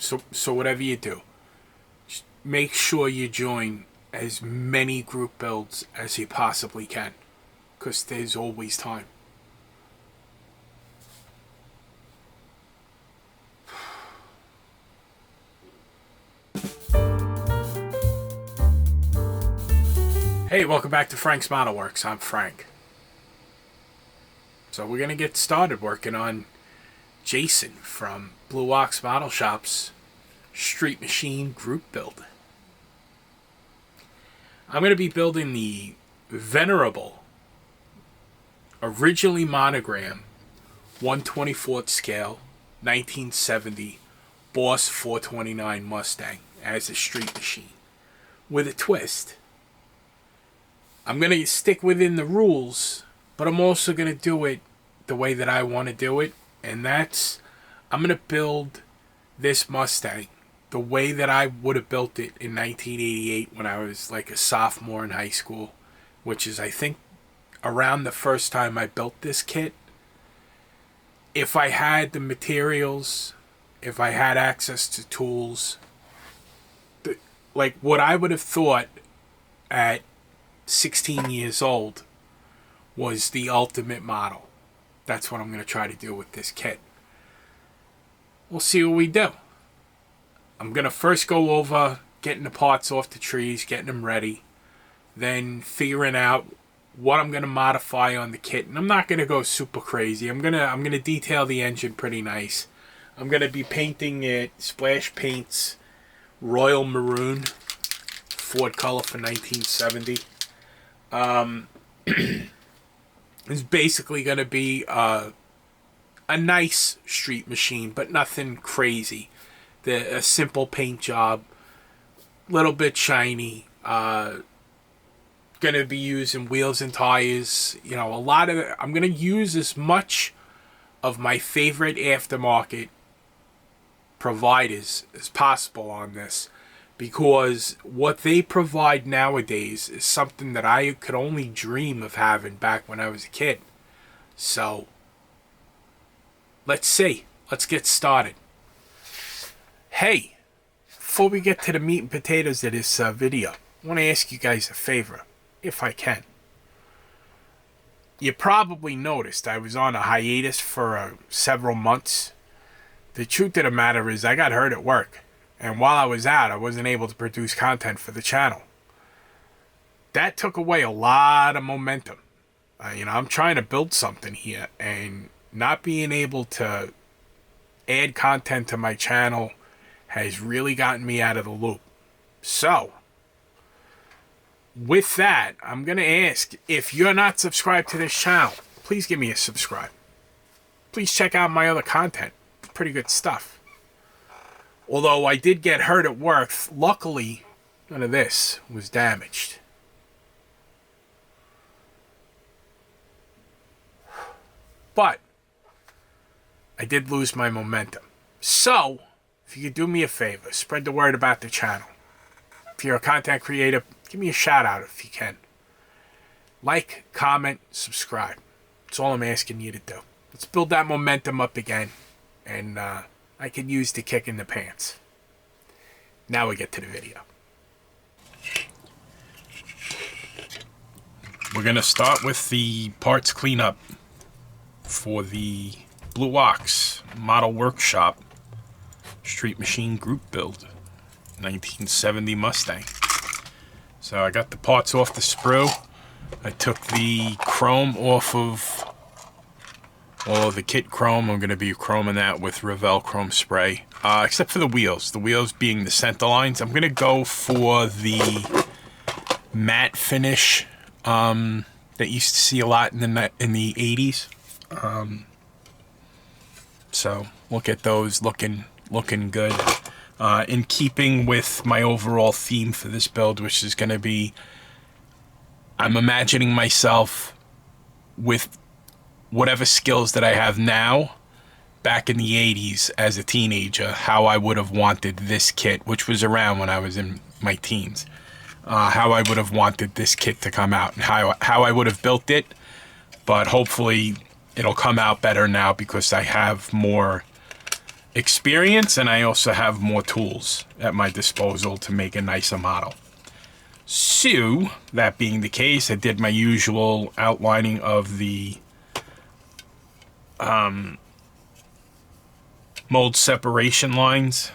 So whatever you do, just make sure you join as many group builds as you possibly can, because there's always time. Hey, welcome back to Frank's Modelworks. I'm Frank. So we're going to get started working on Jason from Blue Ox Model Shop's Street Machine group build. I'm going to be building the venerable, originally monogrammed 1/24 scale 1970 Boss 429 Mustang as a street machine with a twist. I'm going to stick within the rules, but I'm also going to do it the way that I want to do it. And that's, I'm going to build this Mustang the way that I would have built it in 1988 when I was like a sophomore in high school, which is, I think, around the first time I built this kit. If I had the materials, if I had access to tools, like what I would have thought at 16 years old was the ultimate model. That's what I'm going to try to do with this kit. We'll see what we do. I'm going to first go over getting the parts off the trees, getting them ready, then figuring out what I'm going to modify on the kit. And I'm not going to go super crazy. I'm going to detail the engine pretty nice. I'm going to be painting it Splash Paints Royal Maroon Ford color for 1970. It's basically going to be a nice street machine, but nothing crazy. A simple paint job, little bit shiny. Going to be using wheels and tires. You know, a lot of it. I'm going to use as much of my favorite aftermarket providers as possible on this, because what they provide nowadays is something that I could only dream of having back when I was a kid. So, let's see. Let's get started. Hey, before we get to the meat and potatoes of this video, I want to ask you guys a favor, if I can. You probably noticed I was on a hiatus for several months. The truth of the matter is I got hurt at work. And while I was out, I wasn't able to produce content for the channel. That took away a lot of momentum. I'm trying to build something here, and not being able to add content to my channel has really gotten me out of the loop. So, with that, I'm going to ask, if you're not subscribed to this channel, please give me a subscribe. Please check out my other content. Pretty good stuff. Although I did get hurt at work, luckily none of this was damaged. But I did lose my momentum. So, if you could do me a favor, spread the word about the channel. If you're a content creator, give me a shout out if you can. Like, comment, subscribe. That's all I'm asking you to do. Let's build that momentum up again. And I could use the kick in the pants. Now we get to the video. We're going to start with the parts cleanup for the Blue Ox Model Workshop Street Machine group build 1970 Mustang. So I got the parts off the sprue. I took the chrome off of all of the kit chrome. I'm going to be chroming that with Revell chrome spray, except for the wheels. The wheels being the center lines. I'm going to go for the matte finish that you used to see a lot in the 80s. So we'll get those looking good, in keeping with my overall theme for this build, which is going to be, I'm imagining myself with whatever skills that I have now back in the 80s as a teenager, how I would have wanted this kit, which was around when I was in my teens, how I would have wanted this kit to come out, and how I would have built it. But hopefully it'll come out better now because I have more experience, and I also have more tools at my disposal to make a nicer model. So, that being the case, I did my usual outlining of the mold separation lines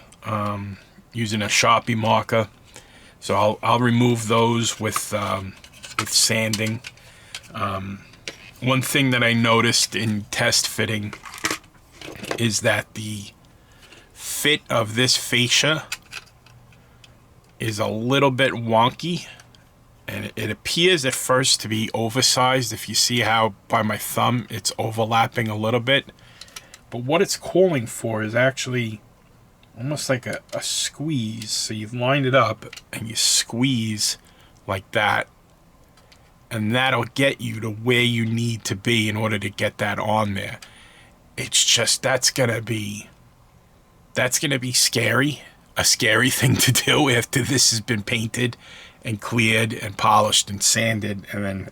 using a Sharpie marker. So I'll remove those with sanding. One thing that I noticed in test fitting is that the fit of this fascia is a little bit wonky, and it appears at first to be oversized. If you see how by my thumb it's overlapping a little bit, but what it's calling for is actually almost like a squeeze. So you've lined it up and you squeeze like that, and that'll get you to where you need to be in order to get that on there. It's just that's gonna be scary, a scary thing to do after this has been painted and cleared and polished and sanded, and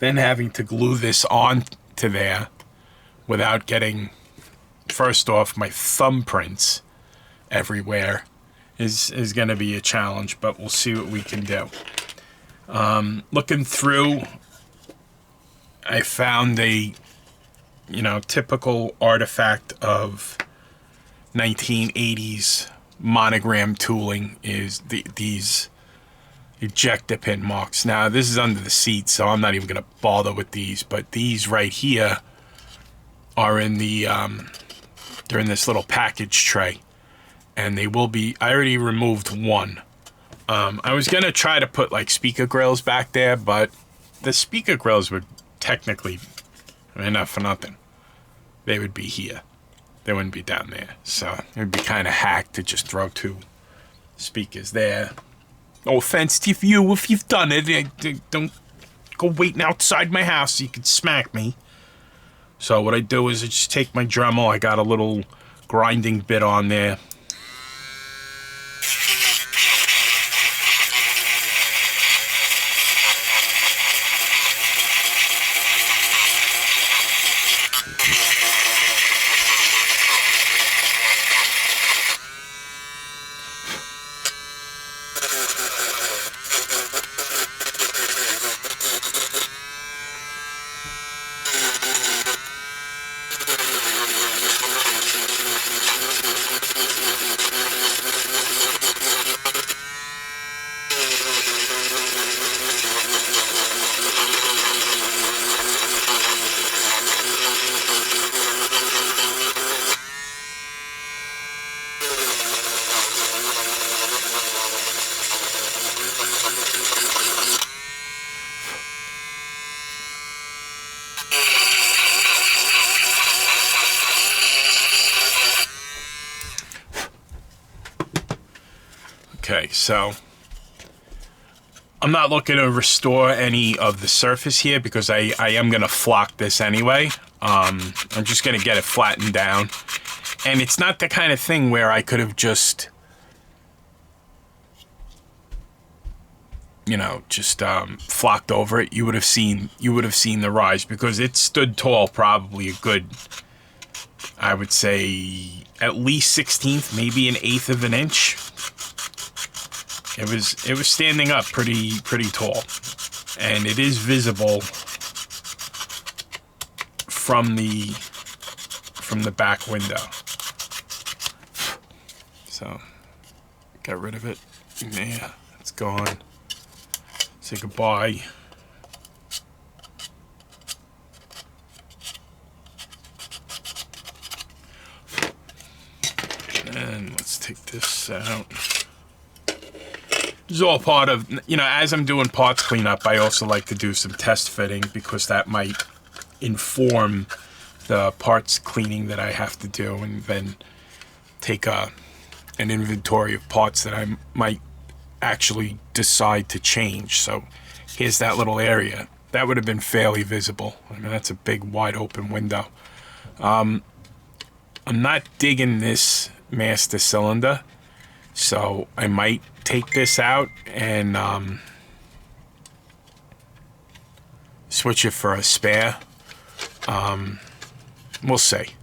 then having to glue this on to there without getting, first off, my thumbprints everywhere is going to be a challenge, but we'll see what we can do. Looking through, I found a, typical artifact of 1980s monogram tooling is these ejector pin marks. Now, this is under the seat, so I'm not even going to bother with these, but these right here are in the they're in this little package tray, and they will be, I already removed one. I was gonna try to put like speaker grills back there, but the speaker grills would technically, not for nothing, they would be here, they wouldn't be down there, so it would be kind of hacked to just throw two speakers there. No offense to you if you've done it, don't go waiting outside my house so you can smack me. So what I do is I just take my Dremel, I got a little grinding bit on there. Okay, so I'm not looking to restore any of the surface here because I am going to flock this anyway. I'm just going to get it flattened down. And it's not the kind of thing where I could have just, flocked over it. You would have seen the rise because it stood tall probably a good, I would say, at least 1/16, maybe an 1/8 of an inch. It was standing up pretty tall, and it is visible from the back window. So got rid of it. Yeah, it's gone. Say goodbye. And let's take this out. This is all part of, as I'm doing parts cleanup, I also like to do some test fitting because that might inform the parts cleaning that I have to do, and then take an inventory of parts that I might actually decide to change. So here's that little area. That would have been fairly visible. That's a big wide open window. I'm not digging this master cylinder, so I might take this out and switch it for a spare. We'll see.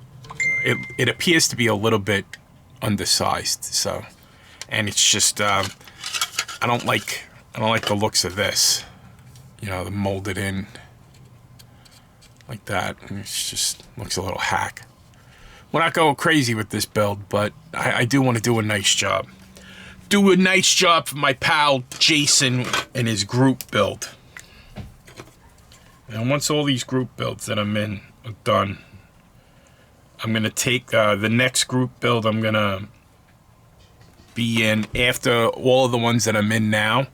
it appears to be a little bit undersized. So, and it's just I don't like the looks of this. You know, the molded in like that. And it's just looks a little hack. We're not going crazy with this build, but I do want to do a nice job. Do a nice job for my pal Jason and his group build. And once all these group builds that I'm in are done, I'm going to take the next group build I'm going to be in after all of the ones that I'm in now.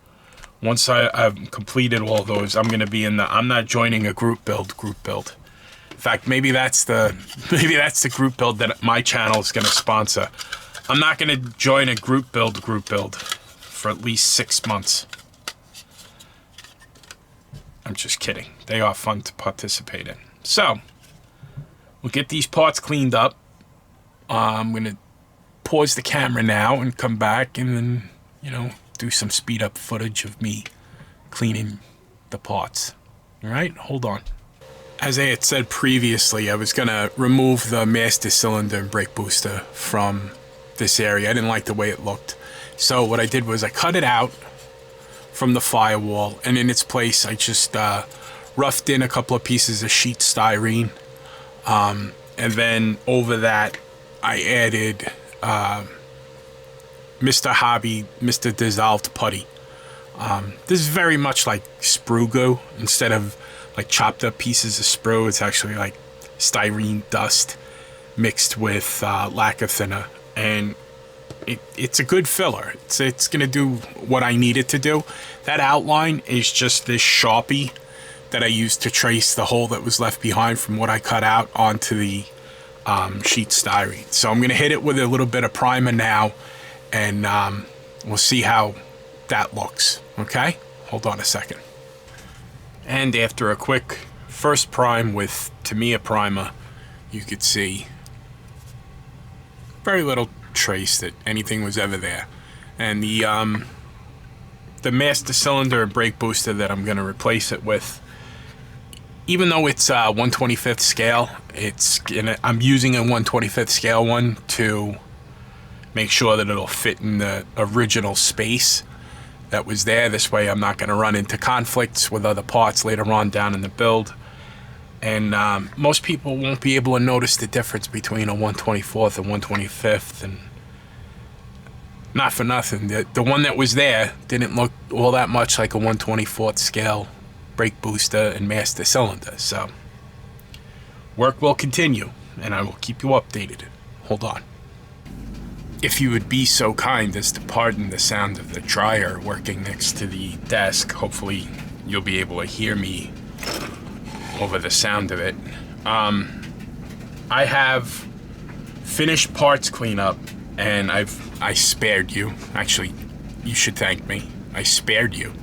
Once I've completed all those, I'm going to be in the I'm not joining a group build. In fact, maybe that's the group build that my channel is going to sponsor. I'm not going to join a group build for at least 6 months. I'm just kidding. They are fun to participate in. So, we'll get these parts cleaned up. I'm going to pause the camera now and come back and then, you know, do some speed up footage of me cleaning the parts. All right, hold on. As I had said previously, I was going to remove the master cylinder and brake booster from this area. I didn't like the way it looked. So what I did was I cut it out from the Firewall, and in its place I just roughed in a couple of pieces of sheet styrene, and then over that I added Mr. Hobby, Mr. Dissolved Putty. This is very much like sprue glue. Instead of like chopped up pieces of sprue, it's actually like styrene dust mixed with lacquer thinner, and it's a good filler. It's gonna do what I need it to do. That outline is just this Sharpie that I used to trace the hole that was left behind from what I cut out onto the sheet styrene. So I'm gonna hit it with a little bit of primer now, and we'll see how that looks. Okay, hold on a second. And after a quick first prime with Tamiya primer, you could see very little trace that anything was ever there. And the master cylinder and brake booster that I'm going to replace it with, even though it's 1/25th scale, I'm using a 1/25th scale one to make sure that it'll fit in the original space that was there. This way I'm not going to run into conflicts with other parts later on down in the build. And most people won't be able to notice the difference between a 1/24th and 1/25th. And not for nothing, the one that was there didn't look all that much like a 1/24th scale brake booster and master cylinder. So work will continue, and I will keep you updated. Hold on. If you would be so kind as to pardon the sound of the dryer working next to the desk, hopefully you'll be able to hear me over the sound of it. I have finished parts cleanup, and I spared you. Actually, you should thank me. I spared you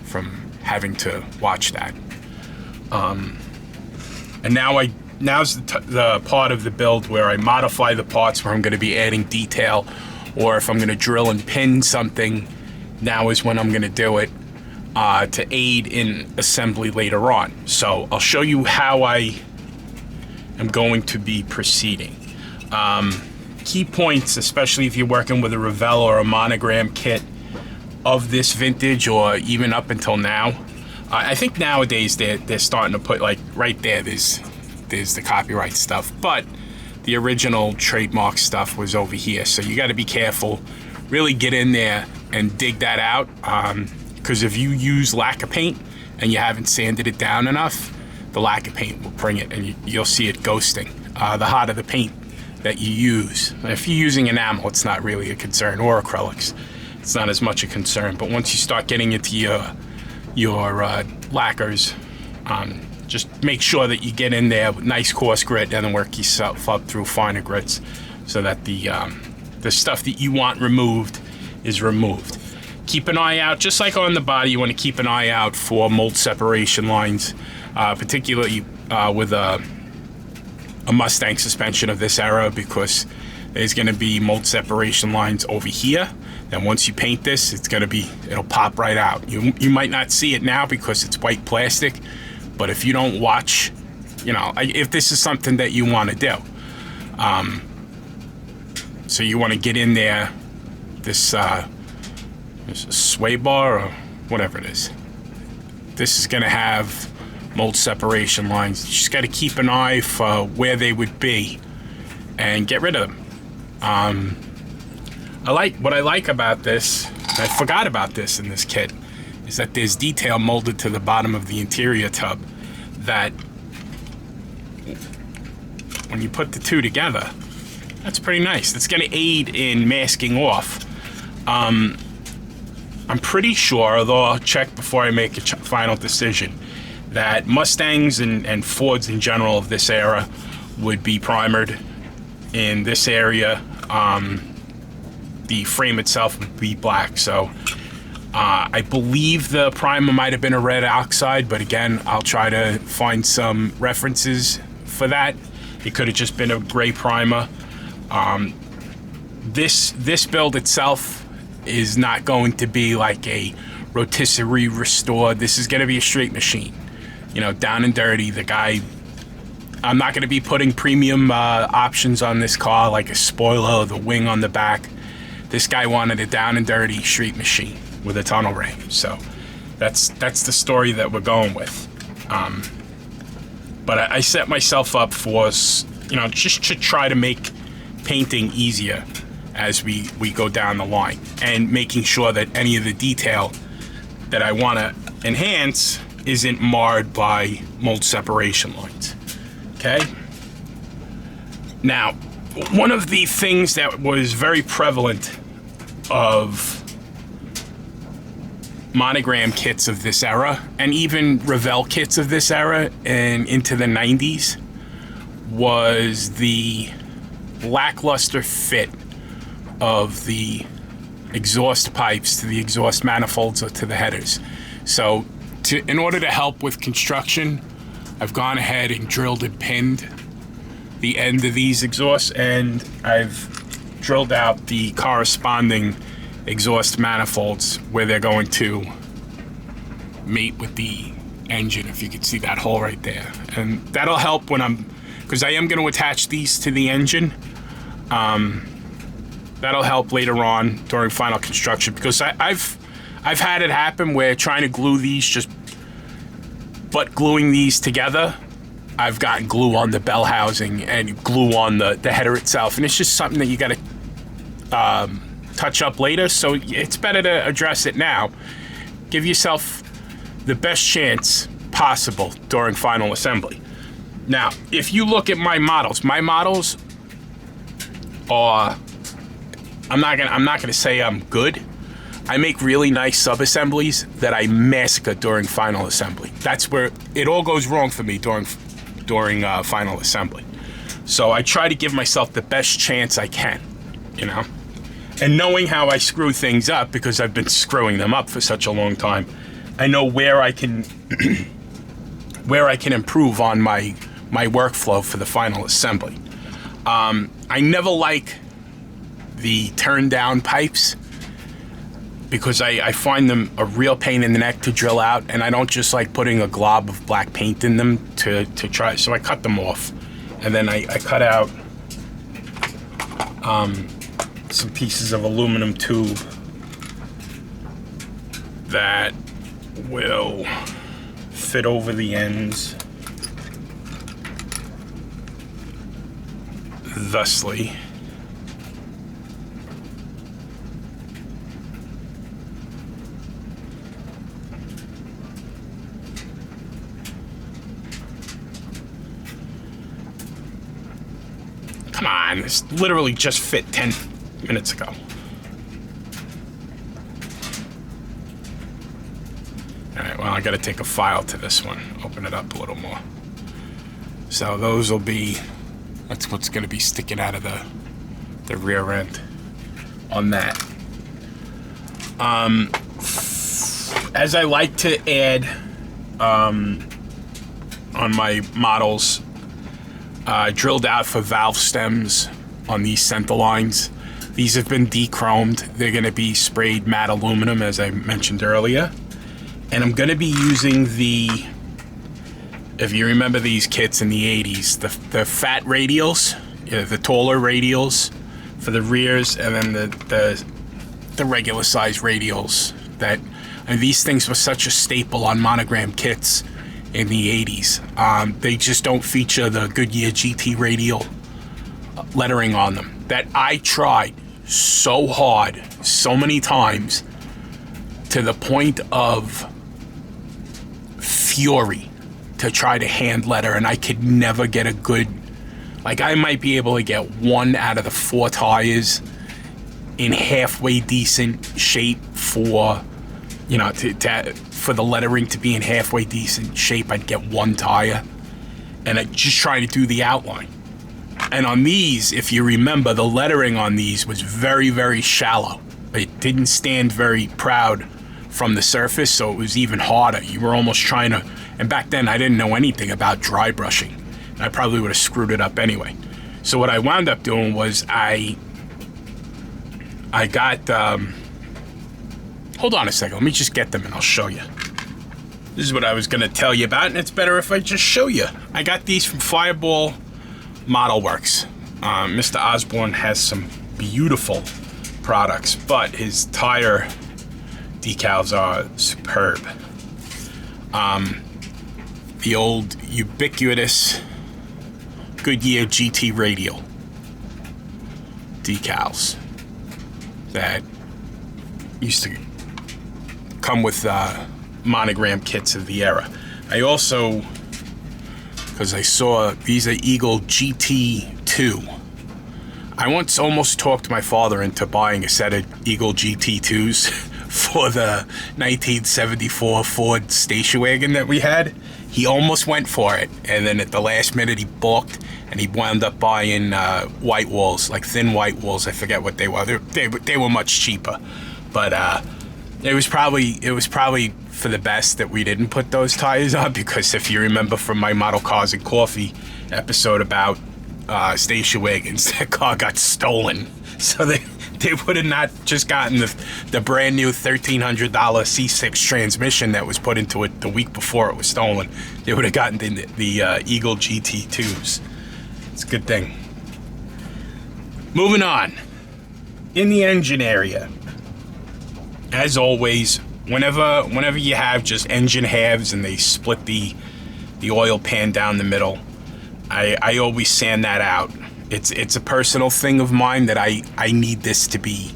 from having to watch that. And now's the part of the build where I modify the parts, where I'm going to be adding detail, or if I'm going to drill and pin something, now is when I'm going to do it to aid in assembly later on. So I'll show you how I am going to be proceeding. Key points, especially if you're working with a Revell or a Monogram kit of this vintage, or even up until now. I think nowadays they're starting to put, like, right there, there's the copyright stuff, but the original trademark stuff was over here. So you got to be careful, really get in there and dig that out, because if you use lacquer paint and you haven't sanded it down enough, the lacquer paint will bring it, and you'll see it ghosting. The hotter the paint that you use. If you're using enamel, it's not really a concern, or acrylics, it's not as much a concern. But once you start getting into your lacquers, just make sure that you get in there with nice coarse grit, and then work yourself up through finer grits, so that the stuff that you want removed is removed. Keep an eye out, just like on the body, you want to keep an eye out for mold separation lines, particularly with a Mustang suspension of this era, because there's going to be mold separation lines over here. And once you paint this, it'll pop right out. You might not see it now because it's white plastic, but if you don't watch, if this is something that you want to do, So you want to get in there, this sway bar or whatever it is. This is going to have mold separation lines. You just got to keep an eye for where they would be and get rid of them. What I like about this, I forgot about this in this kit, is that there's detail molded to the bottom of the interior tub that when you put the two together, that's pretty nice. That's going to aid in masking off. I'm pretty sure, although I'll check before I make a final decision, that Mustangs and Fords in general of this era would be primered in this area. The frame itself would be black, so I believe the primer might have been a red oxide, but again, I'll try to find some references for that. It could have just been a gray primer. This build itself is not going to be like a rotisserie restore. This is going to be a straight machine, you know, down and dirty. The guy, I'm not going to be putting premium options on this car like a spoiler or the wing on the back. This guy wanted a down and dirty street machine with a tunnel ray. So that's the story that we're going with. But I set myself up for, you know, just to try to make painting easier as we go down the line, and making sure that any of the detail that I want to enhance isn't marred by mold separation lines. Okay? Now, one of the things that was very prevalent of monogram kits of this era, and even Revell kits of this era and into the 90s, was the lackluster fit of the exhaust pipes to the exhaust manifolds or to the headers. So in order to help with construction, I've gone ahead and drilled and pinned the end of these exhausts, and I've drilled out the corresponding exhaust manifolds where they're going to mate with the engine, if you can see that hole right there. And that'll help when because I am going to attach these to the engine. That'll help later on during final construction, because I've had it happen where trying to glue these, gluing these together, I've gotten glue on the bell housing and glue on the header itself, and it's just something that you got to touch up later. So it's better to address it now. Give yourself the best chance possible during final assembly. Now, if you look at my models are, I'm not gonna say I'm good. I make really nice sub-assemblies that I massacre during final assembly. That's where it all goes wrong for me during final assembly. So I try to give myself the best chance I can, you know? And knowing how I screw things up, because I've been screwing them up for such a long time, I know where I can improve on my workflow for the final assembly. I never like the turn down pipes, because I find them a real pain in the neck to drill out, and I don't just like putting a glob of black paint in them to try, so I cut them off. And then I cut out some pieces of aluminum tube that will fit over the ends thusly. Come on, this literally just fit 10 minutes ago. Alright, well, I gotta take a file to this one, open it up a little more. So those will be, that's what's gonna be sticking out of the rear end on that. As I like to add on my models, drilled out for valve stems on these center lines. These have been de-chromed. They're going to be sprayed matte aluminum, as I mentioned earlier. And I'm going to be using if you remember these kits in the 80s, the fat radials, the taller radials for the rears, and then the regular size radials. That, I mean, these things were such a staple on monogram kits in the 80s. They just don't feature the Goodyear GT radial lettering on them. That I tried so hard, so many times, to the point of fury, to try to hand letter, and I could never get a good, like, I might be able to get 1 out of the 4 tires in halfway decent shape for, you know, for the lettering to be in halfway decent shape. I'd get 1 tire, and I'd just try to do the outline. And on these, if you remember, the lettering on these was very, very shallow. It didn't stand very proud from the surface, so it was even harder. You were almost trying to, and back then I didn't know anything about dry brushing. I probably would have screwed it up anyway. So what I wound up doing was I got, hold on a second, let me just get them and I'll show you. This is what I was gonna tell you about, and it's better if I just show you. I got these from Firewall Modelworks. Mr. Osborne has some beautiful products, but his tire decals are superb. The old ubiquitous Goodyear GT radial decals that used to come with monogram kits of the era. I also, because I saw these are Eagle GT2. I once almost talked my father into buying a set of Eagle GT2s for the 1974 Ford station wagon that we had. He almost went for it, and then at the last minute he balked, and he wound up buying white walls, like thin white walls. I forget what they were. They were much cheaper, but it was probably for the best that we didn't put those tires on, because if you remember from my Model Cars and Coffee episode about station wagons, that car got stolen. So they would have not just gotten the brand new $1,300 C6 transmission that was put into it the week before it was stolen. They would have gotten the Eagle GT2s. It's a good thing. Moving on. In the engine area, as always, whenever you have just engine halves and they split the oil pan down the middle, I always sand that out. It's a personal thing of mine that I need this to be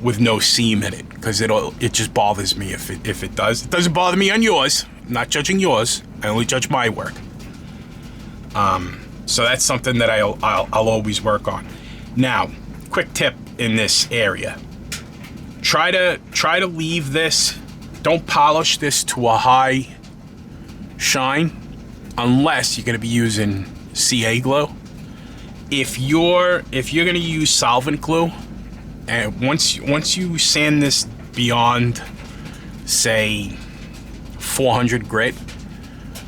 with no seam in it, because it just bothers me if it does. It doesn't bother me on yours. I'm not judging yours. I only judge my work. So that's something that I'll always work on. Now, quick tip in this area. Try to leave this. Don't polish this to a high shine unless you're going to be using CA glue. If you're going to use solvent glue, and once you sand this beyond, say, 400 grit,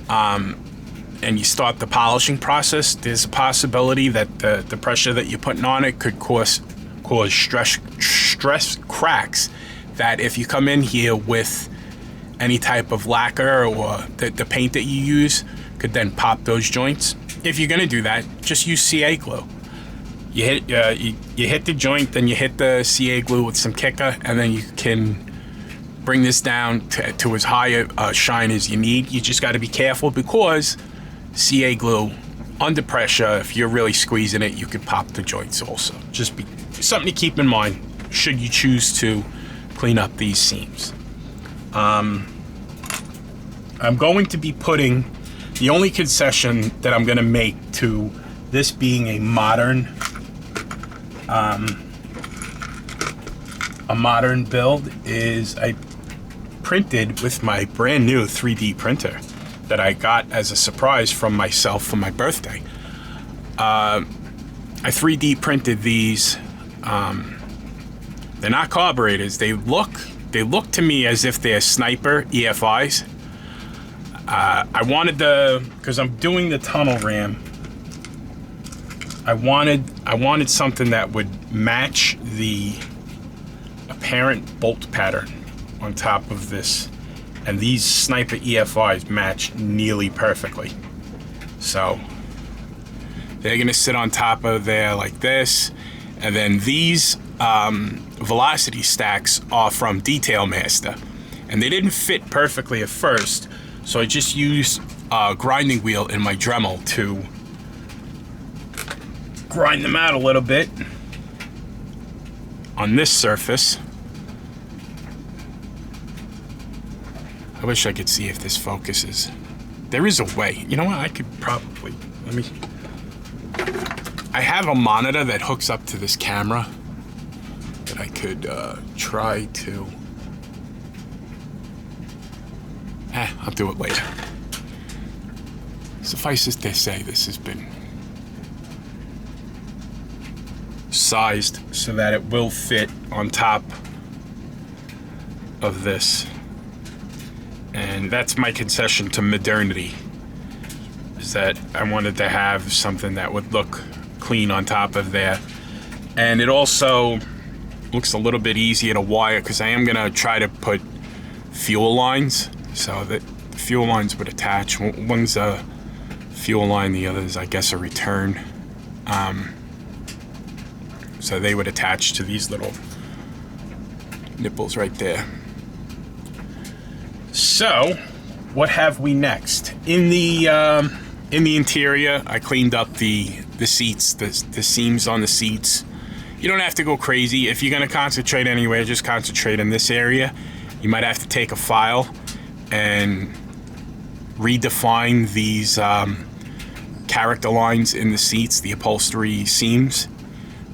and you start the polishing process, there's a possibility that the pressure that you're putting on it could cause stress cracks, that if you come in here with any type of lacquer or the paint that you use could then pop those joints. If you're going to do that, just use CA glue. You hit the joint, then you hit the CA glue with some kicker, and then you can bring this down to as high a shine as you need. You just got to be careful, because CA glue, under pressure, if you're really squeezing it, you could pop the joints also. Just be something to keep in mind should you choose to clean up these seams. I'm going to be putting, the only concession that I'm going to make to this being a modern build is I printed with my brand new 3D printer that I got as a surprise from myself for my birthday. I 3D printed these. They're not carburetors. They look to me as if they're Sniper EFIs. I wanted because I'm doing the tunnel ram, I wanted something that would match the apparent bolt pattern on top of this, and these Sniper EFIs match nearly perfectly. So They're gonna sit on top of there like this. And then these velocity stacks are from Detail Master. And they didn't fit perfectly at first, so I just used a grinding wheel in my Dremel to grind them out a little bit on this surface. I wish I could see if this focuses. There is a way. You know what? I could probably, I have a monitor that hooks up to this camera that I could try to, I'll do it later. Suffice it to say, this has been sized so that it will fit on top of this. And that's my concession to modernity, is that I wanted to have something that would look clean on top of there. And it also looks a little bit easier to wire, because I am gonna try to put fuel lines so that fuel lines would attach. One's a fuel line, the other is, I guess, a return. So they would attach to these little nipples right there. So, what have we next? In the interior, I cleaned up the seats, the seams on the seats. You don't have to go crazy. If you're gonna concentrate anywhere, just concentrate in this area. You might have to take a file and redefine these character lines in the seats, the upholstery seams,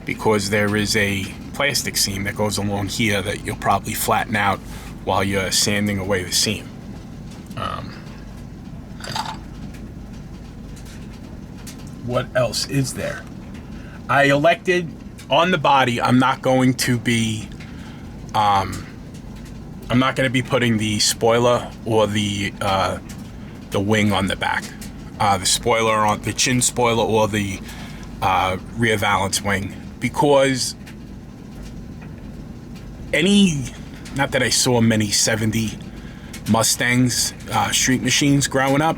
because there is a plastic seam that goes along here that you'll probably flatten out while you're sanding away the seam. What else is there? I elected on the body, I'm not going to be putting the spoiler or the wing on the back. The spoiler on the chin spoiler or the rear valance wing, because not that I saw many 70 Mustangs, street machines growing up,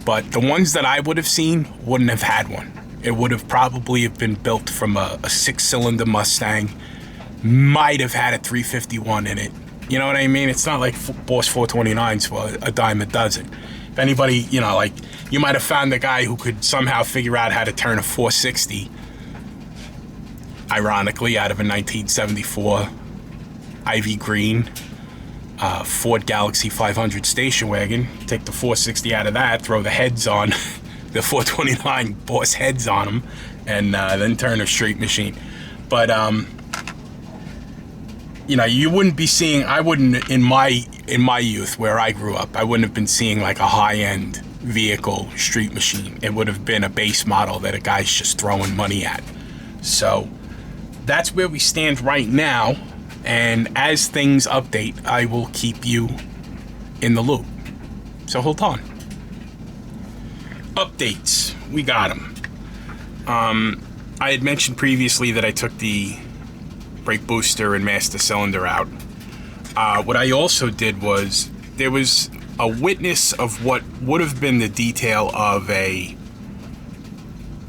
but the ones that I would have seen wouldn't have had one. It would have probably been built from a 6-cylinder Mustang, might have had a 351 in it. You know what I mean? It's not like Boss 429s for a dime a dozen. If anybody, you know, like, you might have found a guy who could somehow figure out how to turn a 460, ironically, out of a 1974 Ivy Green Ford Galaxy 500 station wagon. Take the 460 out of that, throw the heads on, the 429 Boss heads on them, and then turn a street machine. But you know, you wouldn't be seeing, I wouldn't, in my youth where I grew up, I wouldn't have been seeing like a high-end vehicle street machine. It would have been a base model that a guy's just throwing money at. So that's where we stand right now. And as things update, I will keep you in the loop. So hold on. Updates, we got them. I had mentioned previously that I took the brake booster and master cylinder out. What I also did was, there was a witness of what would have been the detail of a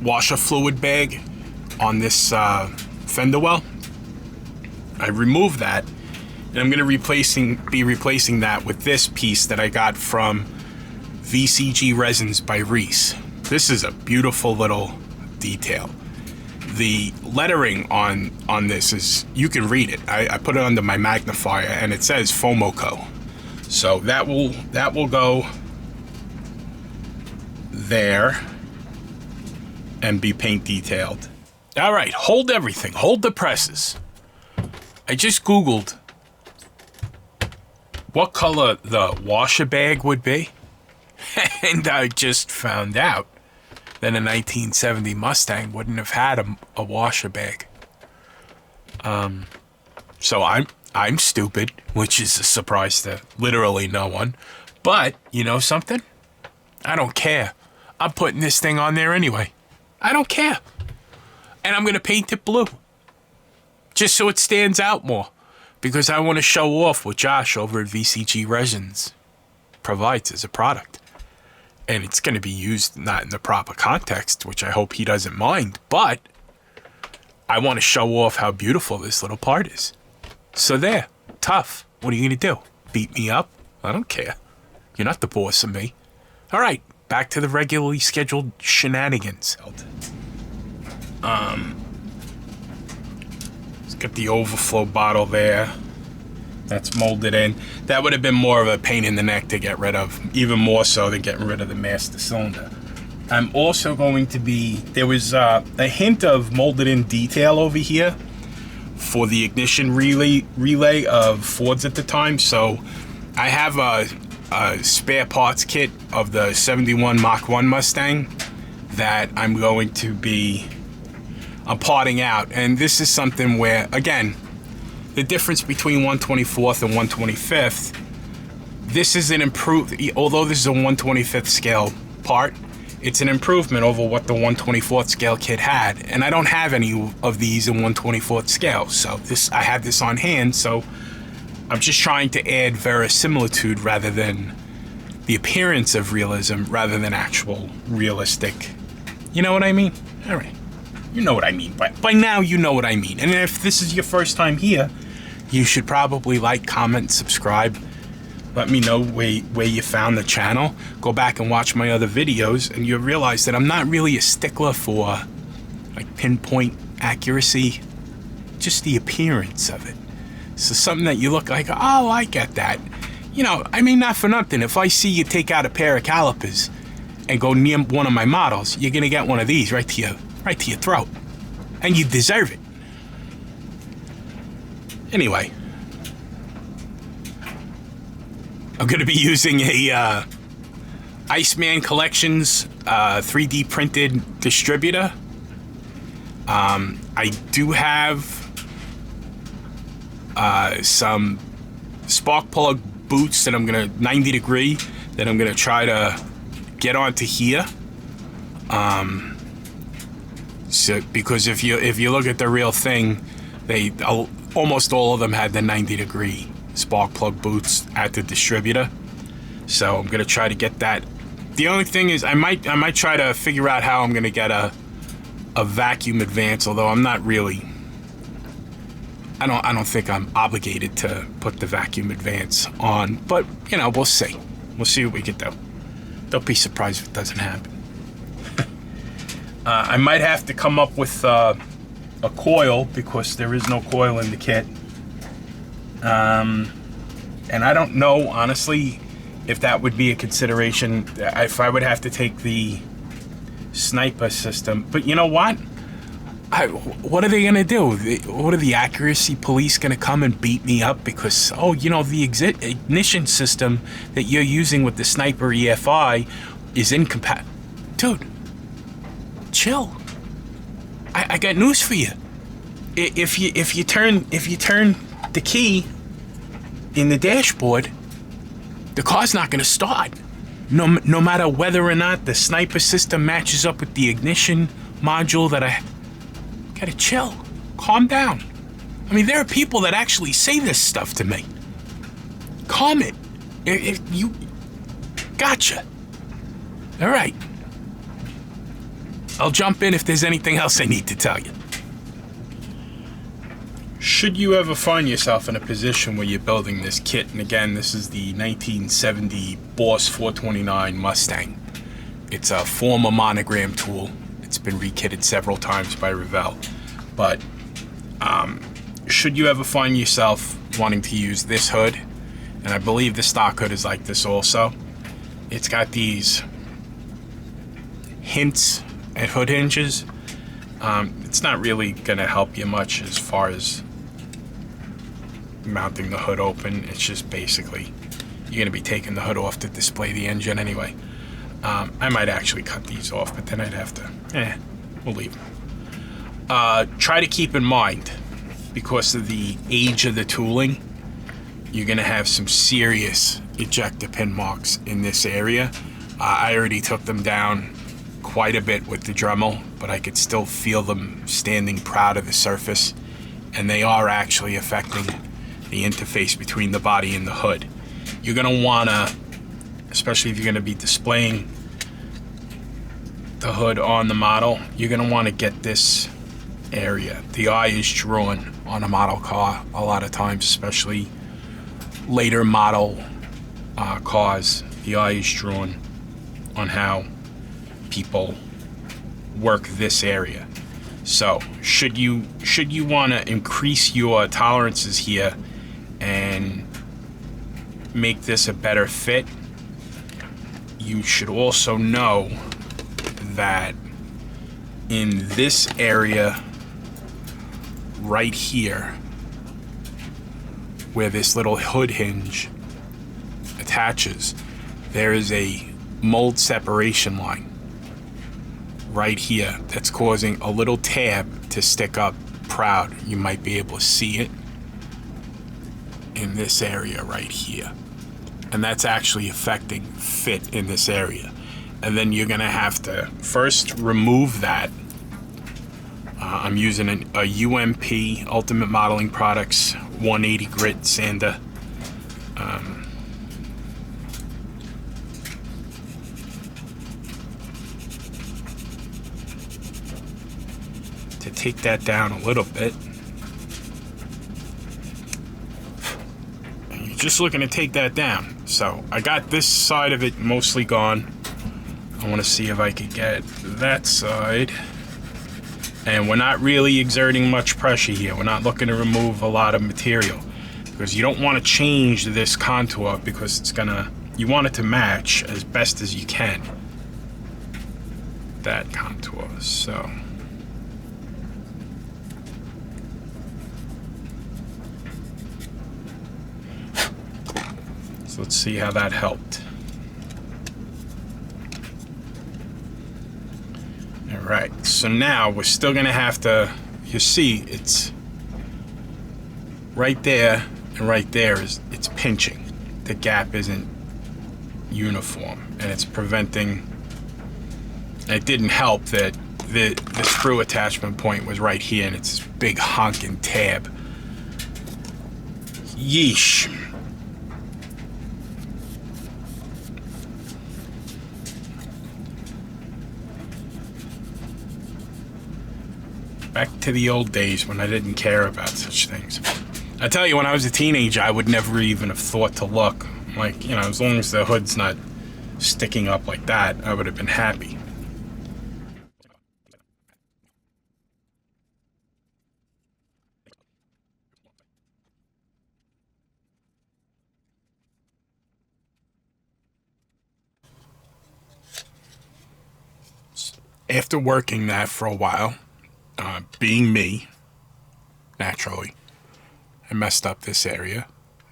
washer fluid bag on this fender well. I removed that, and I'm going to be replacing that with this piece that I got from VCG Resins by Reese. This is a beautiful little detail. The lettering on this is, you can read it. I put it under my magnifier, and it says Fomoco. So that will go there and be paint detailed. All right, hold everything. Hold the presses. I just Googled what color the washer bag would be, and I just found out that a 1970 Mustang wouldn't have had a washer bag. So I'm stupid, which is a surprise to literally no one. But you know something? I don't care. I'm putting this thing on there anyway. I don't care. And I'm gonna paint it blue, just so it stands out more, because I want to show off what Josh over at VCG Resins provides as a product. and it's going to be used not in the proper context, which I hope he doesn't mind, but I want to show off how beautiful this little part is. So there, tough. What are you going to do? Beat me up? I don't care. You're not the boss of me. All right, back to the regularly scheduled shenanigans. Let's get the overflow bottle there. That's molded in. That would have been more of a pain in the neck to get rid of, even more so than getting rid of the master cylinder. I'm also going to be, there was a hint of molded in detail over here for the ignition relay of Fords at the time. So I have a spare parts kit of the 71 Mach 1 Mustang that I'm going to be parting out. And this is something where, again, the difference between 124th and 125th, this is an improved, although this is a 125th scale part, it's an improvement over what the 124th scale kit had. And I don't have any of these in 124th scale. So I had this on hand, so I'm just trying to add verisimilitude rather than the appearance of realism rather than actual realistic. You know what I mean? All right. You know what I mean. By now, you know what I mean. And if this is your first time here, you should probably like, comment, subscribe. Let me know where you found the channel. Go back and watch my other videos, and you'll realize that I'm not really a stickler for like pinpoint accuracy, just the appearance of it. So something that you look like, oh, I get that. You know, I mean, not for nothing. If I see you take out a pair of calipers and go near one of my models, you're gonna get one of these right to your throat, and you deserve it. Anyway, I'm going to be using a Iceman Collections 3D printed distributor. I do have some spark plug boots that I'm going to 90 degree that I'm going to try to get onto here. So because if you look at the real thing, almost all of them had the 90 degree spark plug boots at the distributor. So I'm gonna try to get that. The only thing is I might try to figure out how I'm gonna get a vacuum advance, although I'm not really, I don't think I'm obligated to put the vacuum advance on, but you know, we'll see what we can do. Don't be surprised if it doesn't happen. I might have to come up with a coil, because there is no coil in the kit. And I don't know, honestly, if that would be a consideration, if I would have to take the sniper system. But you know what? What are they going to do? What are the accuracy police going to come and beat me up because, oh, you know, the ignition system that you're using with the sniper EFI is incompatible? Dude, chill. I got news for you. If you turn the key in the dashboard, the car's not going to start. No matter whether or not the sniper system matches up with the ignition module that I gotta chill. Calm down. I mean, there are people that actually say this stuff to me. Calm it. If you gotcha. All right. I'll jump in if there's anything else I need to tell you. Should you ever find yourself in a position where you're building this kit, and again, this is the 1970 Boss 429 Mustang. It's a former monogram tool. It's been rekitted several times by Revell. But should you ever find yourself wanting to use this hood, and I believe the stock hood is like this also, it's got these hints at hood hinges. It's not really going to help you much as far as mounting the hood open. It's just basically you're going to be taking the hood off to display the engine anyway. I might actually cut these off, but then I'd have to, we'll leave them. Try to keep in mind, because of the age of the tooling, you're going to have some serious ejector pin marks in this area. I already took them down quite a bit with the Dremel, but I could still feel them standing proud of the surface, and they are actually affecting the interface between the body and the hood. You're going to want to, especially if you're going to be displaying the hood on the model, you're going to want to get this area. The eye is drawn on a model car a lot of times, especially later model cars. The eye is drawn on how people work this area. So should you want to increase your tolerances here and make this a better fit, you should also know that in this area right here, where this little hood hinge attaches, there is a mold separation line right here that's causing a little tab to stick up proud. You might be able to see it in this area right here, and that's actually affecting fit in this area. And then you're gonna have to first remove that. I'm using a UMP Ultimate Modeling Products 180 grit sander. To take that down a little bit. And you're just looking to take that down. So I got this side of it mostly gone. I want to see if I could get that side. And we're not really exerting much pressure here. We're not looking to remove a lot of material, because you don't want to change this contour, because it's gonna, you want it to match as best as you can that contour. So let's see how that helped. All right, so now we're still gonna have to, you see, it's right there and right there it's pinching. The gap isn't uniform, and it's preventing, it didn't help that the screw attachment point was right here, and it's this big honking tab. Yeesh. Back to the old days when I didn't care about such things. I tell you, when I was a teenager, I would never even have thought to look. Like, you know, as long as the hood's not sticking up like that, I would have been happy. After working that for a while, being me, naturally, I messed up this area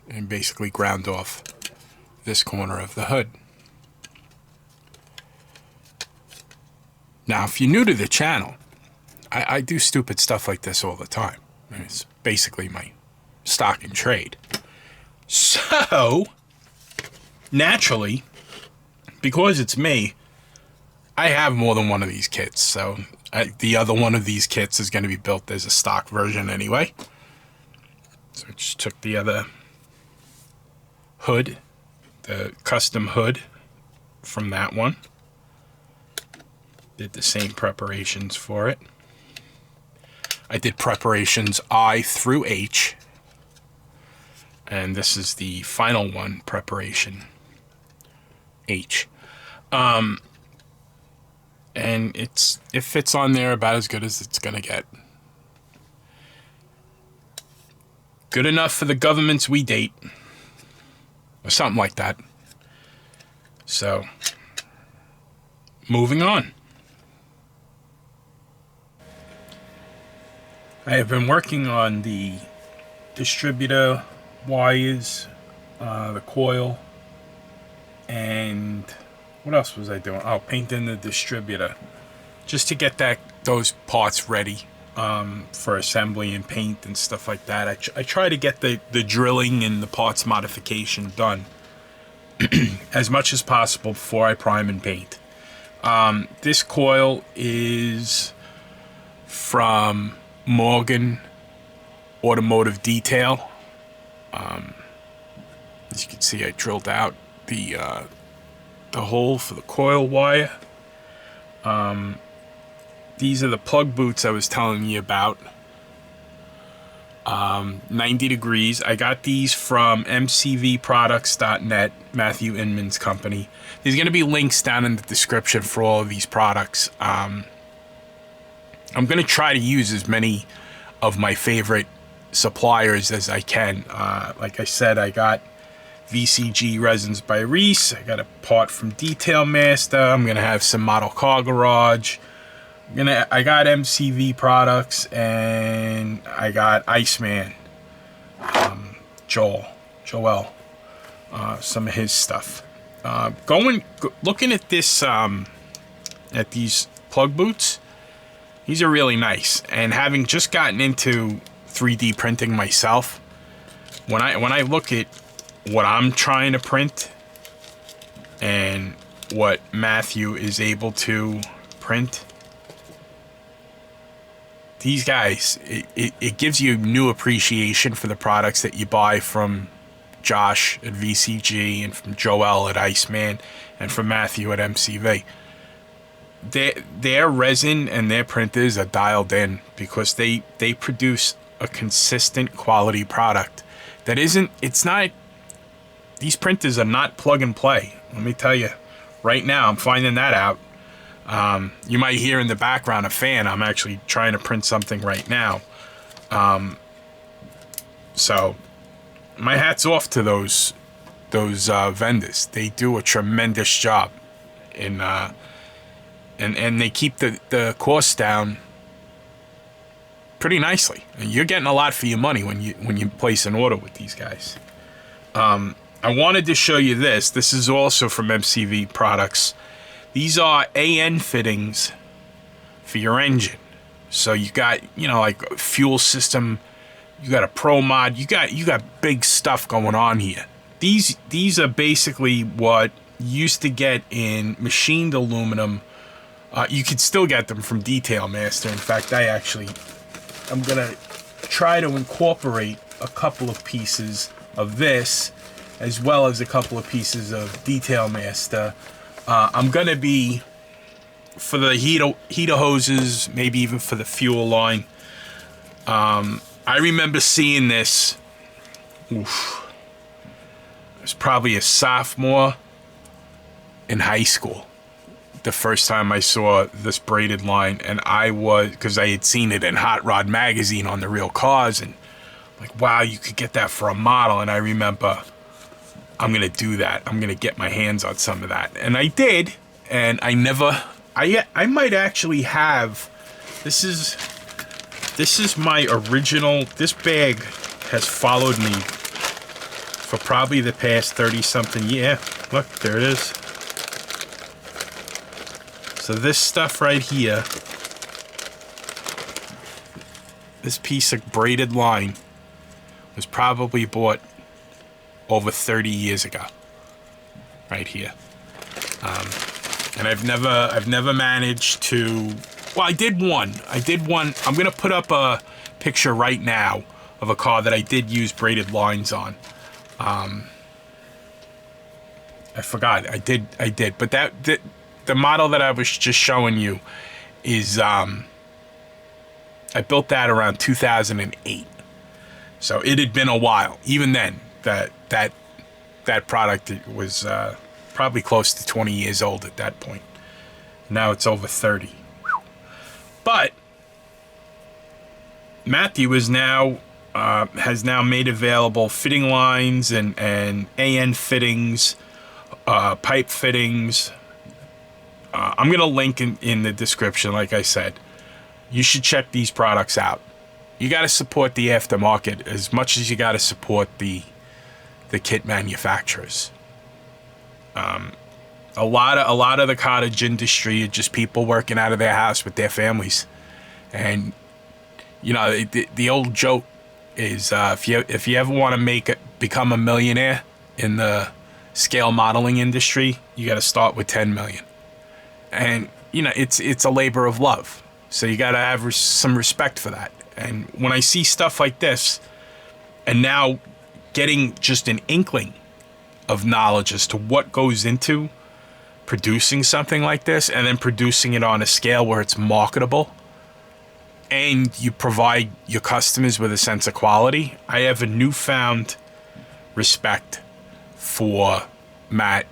and basically ground off this corner of the hood. Now, if you're new to the channel, I do stupid stuff like this all the time. I mean, it's basically my stock and trade. So, naturally, because it's me, I have more than one of these kits, so the other one of these kits is going to be built as a stock version anyway. So I just took the other hood, the custom hood from that one. Did the same preparations for it. I did preparations I through H. And this is the final one, preparation H. And it fits on there about as good as it's gonna get. Good enough for the governments we date, or something like that. So, moving on. I have been working on the distributor wires, the coil, and what else was I doing? Oh, painting the distributor, just to get those parts ready for assembly and paint and stuff like that. I try to get the drilling and the parts modification done as much as possible before I prime and paint. This coil is from Morgan Automotive Detail. As you can see, I drilled out the hole for the coil wire. These are the plug boots I was telling you about. 90 degrees. I got these from mcvproducts.net, Matthew Inman's company. There's going to be links down in the description for all of these products. I'm going to try to use as many of my favorite suppliers as I can. Like I said, I got VCG Resins by Reese. I got a part from Detail Master. I'm going to have some Model Car Garage. I got MCV products, and I got Iceman, Joel, some of his stuff. Looking at this, at these plug boots, these are really nice. And having just gotten into 3D printing myself, when I look at what I'm trying to print and what Matthew is able to print, these guys, it gives you new appreciation for the products that you buy from Josh at VCG and from Joel at Iceman and from Matthew at MCV. Their resin and their printers are dialed in because they produce a consistent quality product that isn't, it's not, these printers are not plug and play. Let me tell you, right now I'm finding that out. You might hear in the background a fan. I'm actually trying to print something right now. So my hat's off to those vendors. They do a tremendous job in and they keep the costs down pretty nicely. And you're getting a lot for your money when you place an order with these guys. I wanted to show you this. This is also from MCV Products. These are AN fittings for your engine. So you got, like fuel system, you got a Pro Mod, you got big stuff going on here. These are basically what you used to get in machined aluminum. You could still get them from Detail Master. In fact, I'm gonna try to incorporate a couple of pieces of this as well as a couple of pieces of Detail Master. I'm gonna be, for the heater hoses, maybe even for the fuel line. I remember seeing this. Oof, I was probably a sophomore in high school the first time I saw this braided line, and because I had seen it in Hot Rod magazine on the real cars, and like, wow, you could get that for a model. And I remember, I'm gonna do that. I'm gonna get my hands on some of that, and I did. And I might actually have. This is my original. This bag has followed me for probably the past 30-something year. Look, there it is. So this stuff right here, this piece of braided line, was probably bought over 30 years ago, right here. And I've never managed to. Well, I did one. I'm gonna put up a picture right now of a car that I did use braided lines on. I forgot. I did. But the model that I was just showing you is I built that around 2008. So it had been a while. Even then, that product was probably close to 20 years old at that point. Now it's over 30. But Matthew has now made available fitting lines and AN fittings, pipe fittings. I'm gonna link in the description. Like I said, you should check these products out. You got to support the aftermarket as much as you got to support the kit manufacturers. A lot of the cottage industry are just people working out of their house with their families, and the old joke is if you ever want to become a millionaire in the scale modeling industry, you got to start with 10 million. And it's a labor of love, so you got to have some respect for that. And when I see stuff like this, and now getting just an inkling of knowledge as to what goes into producing something like this and then producing it on a scale where it's marketable and you provide your customers with a sense of quality. I have a newfound respect for Matt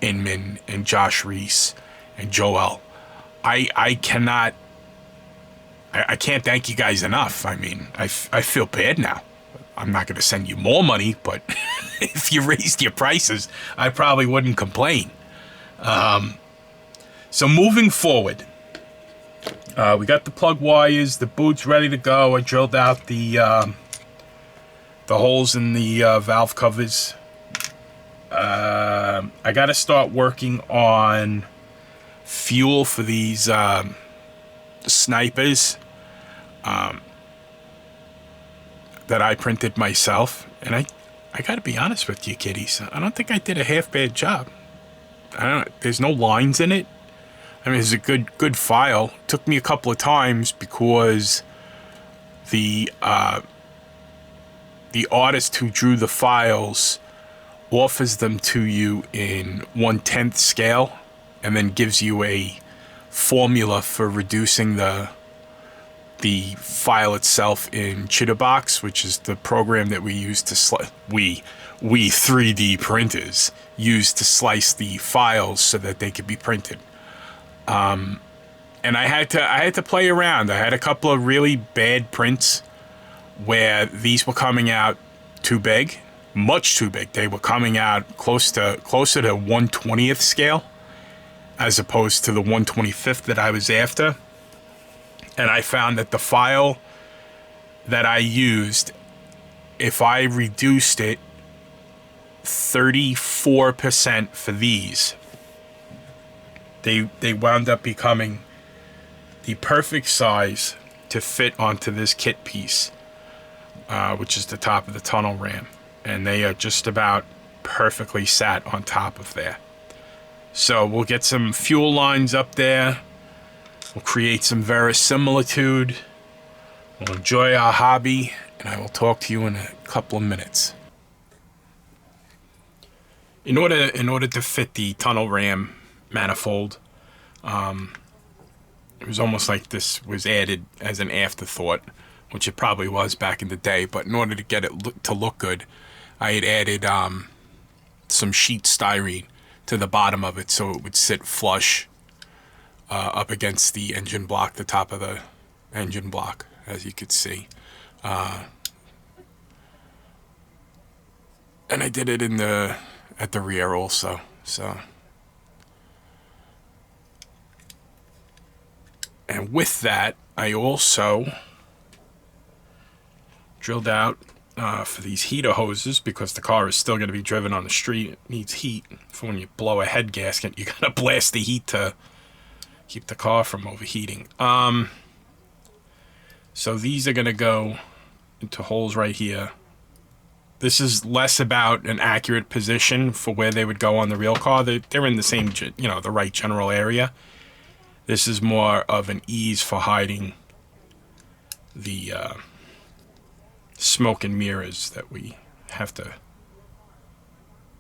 Inman and Josh Reese and Joel. I can't thank you guys enough. I mean, I feel bad now. I'm not going to send you more money, but if you raised your prices, I probably wouldn't complain. So moving forward, we got the plug wires, the boots ready to go. I drilled out the holes in the valve covers. I got to start working on fuel for these snipers that I printed myself. And I got to be honest with you, kiddies. I don't think I did a half bad job. There's no lines in it. I mean, it's a good file. Took me a couple of times because the artist who drew the files offers them to you in 1/10 scale and then gives you a formula for reducing the file itself in Chitterbox, which is the program that we use to we 3D printers use to slice the files so that they could be printed. And I had to play around. I had a couple of really bad prints where these were coming out too big, much too big. They were coming out closer to 1/20th scale as opposed to the 1/25th that I was after. And I found that the file that I used, if I reduced it 34% for these, they wound up becoming the perfect size to fit onto this kit piece, which is the top of the tunnel ram. And they are just about perfectly sat on top of there. So we'll get some fuel lines up there. We'll create some verisimilitude. We'll enjoy our hobby, and I will talk to you in a couple of minutes. In order to fit the tunnel ram manifold, it was almost like this was added as an afterthought, which it probably was back in the day. But in order to get it to look good, I had added some sheet styrene to the bottom of it so it would sit flush up against the engine block, the top of the engine block, as you could see. And I did it at the rear also. So, and with that, I also drilled out for these heater hoses, because the car is still going to be driven on the street. It needs heat. For when you blow a head gasket, you gotta blast the heat to keep the car from overheating. So these are gonna go into holes right here. This is less about an accurate position for where they would go on the real car. They're in the same, the right general area. This is more of an ease for hiding the smoke and mirrors that we have to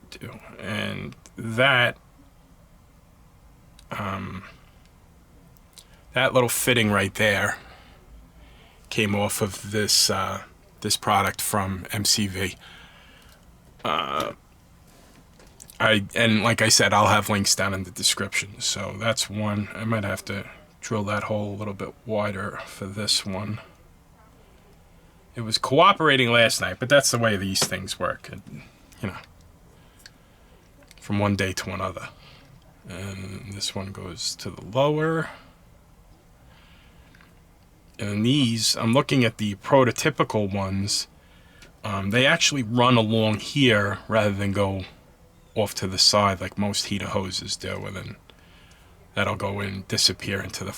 do. And that that little fitting right there came off of this this product from MCV. And like I said, I'll have links down in the description. So that's one. I might have to drill that hole a little bit wider for this one. It was cooperating last night, but that's the way these things work. From one day to another. And this one goes to the lower. And these, I'm looking at the prototypical ones. They actually run along here rather than go off to the side like most heater hoses do, and then that'll go in and disappear into the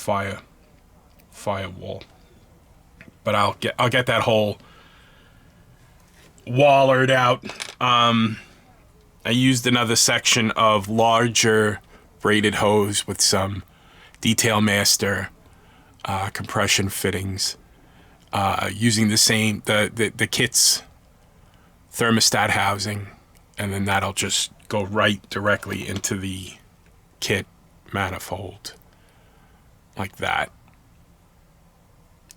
firewall. But I'll get that hole wallered out. I used another section of larger braided hose with some Detail Master compression fittings, using the same the kit's thermostat housing, and then that'll just go right directly into the kit manifold like that.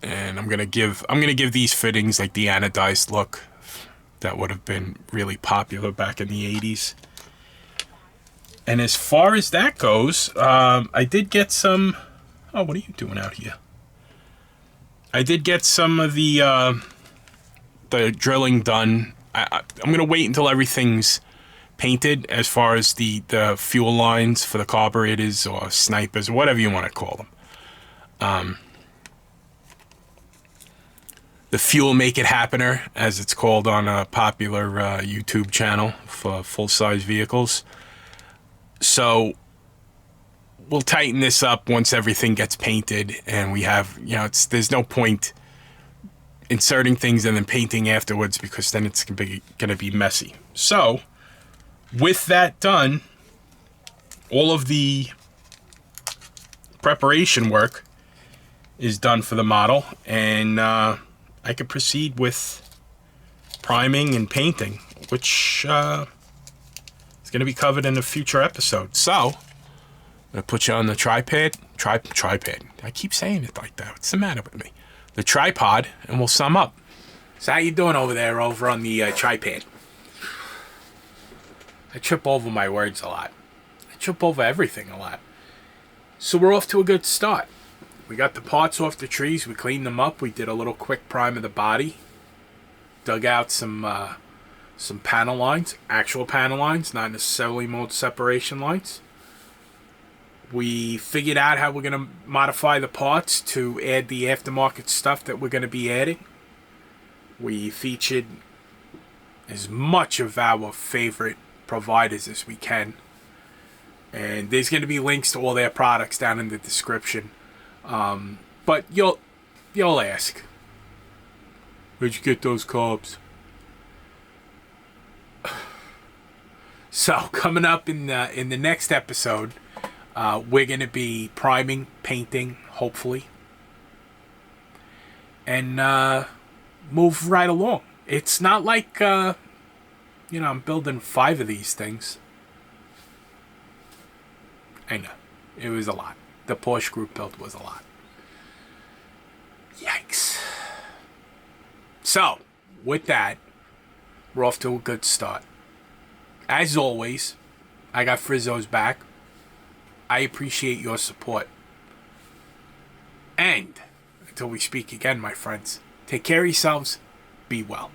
And I'm gonna give these fittings like the anodized look that would have been really popular back in the 80s. And as far as that goes, I did get some. Oh, what are you doing out here? I did get some of the drilling done. I'm gonna wait until everything's painted, as far as the fuel lines for the carburetors or snipers, whatever you want to call them. The fuel make it happener, as it's called on a popular YouTube channel for full-size vehicles. So we'll tighten this up once everything gets painted, and we have, there's no point inserting things and then painting afterwards, because then it's gonna be messy. So with that done, all of the preparation work is done for the model, and I could proceed with priming and painting, which is going to be covered in a future episode. So I'm going to put you on the tripod. I keep saying it like that. What's the matter with me? The tripod, and we'll sum up. So how you doing over there over on the tripod? I trip over my words a lot. I trip over everything a lot. So we're off to a good start. We got the parts off the trees. We cleaned them up. We did a little quick prime of the body. Dug out some panel lines, actual panel lines, not necessarily mold separation lines. We figured out how we're going to modify the parts to add the aftermarket stuff that we're going to be adding. We featured as much of our favorite providers as we can. And there's going to be links to all their products down in the description. But you'll ask, where'd you get those carbs? So coming up in the next episode, we're gonna be priming, painting, hopefully, and move right along. It's not like I'm building 5 of these things. I know it was a lot. The Porsche group build was a lot. Yikes. So, with that, we're off to a good start. As always, I got Frizzo's back. I appreciate your support. And, until we speak again, my friends, take care of yourselves. Be well.